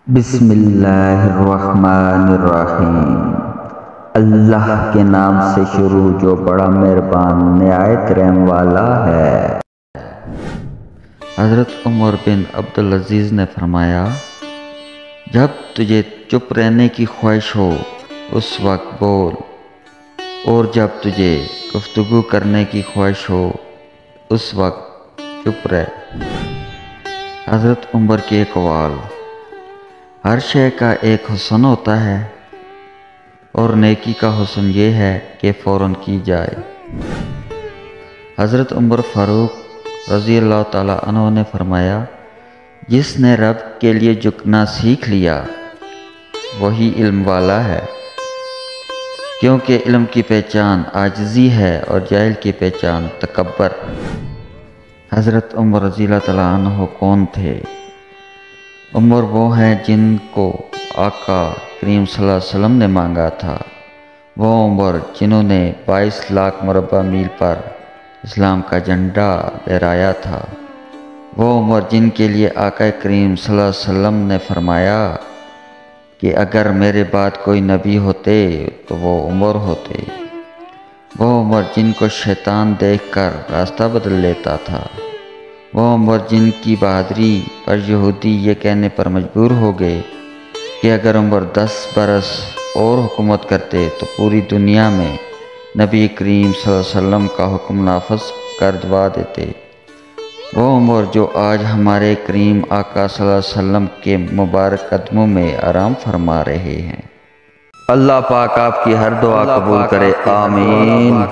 بسم اللہ الرحمن الرحیم۔ اللہ کے نام سے شروع جو بڑا مہربان نہایت رحم والا ہے۔ حضرت عمر بن عبدالعزیز نے فرمایا، جب تجھے چپ رہنے کی خواہش ہو اس وقت بول، اور جب تجھے گفتگو کرنے کی خواہش ہو اس وقت چپ رہ۔ حضرت عمر کے اقوال: ہر شے کا ایک حسن ہوتا ہے اور نیکی کا حسن یہ ہے کہ فوراً کی جائے۔ حضرت عمر فاروق رضی اللہ تعالیٰ عنہ نے فرمایا، جس نے رب کے لیے جھکنا سیکھ لیا وہی علم والا ہے، کیونکہ علم کی پہچان عاجزی ہے اور جاہل کی پہچان تکبر۔ حضرت عمر رضی اللہ تعالیٰ عنہ کون تھے؟ عمر وہ ہیں جن کو آقا کریم صلی اللہ علیہ وسلم نے مانگا تھا، وہ عمر جنہوں نے 22 لاکھ مربع میل پر اسلام کا جھنڈا لہرایا تھا، وہ عمر جن کے لیے آقا کریم صلی اللہ علیہ وسلم نے فرمایا کہ اگر میرے بعد کوئی نبی ہوتے تو وہ عمر ہوتے، وہ عمر جن کو شیطان دیکھ کر راستہ بدل لیتا تھا، وہ عمر جن کی بہادری پر یہودی یہ کہنے پر مجبور ہو گئے کہ اگر عمر 10 برس اور حکومت کرتے تو پوری دنیا میں نبی کریم صلی اللہ علیہ وسلم کا حکم نافذ کر دوا دیتے، وہ عمر جو آج ہمارے کریم آقا صلی اللہ علیہ وسلم کے مبارک قدموں میں آرام فرما رہے ہیں۔ اللہ پاک آپ کی ہر دعا قبول کرے، آمین۔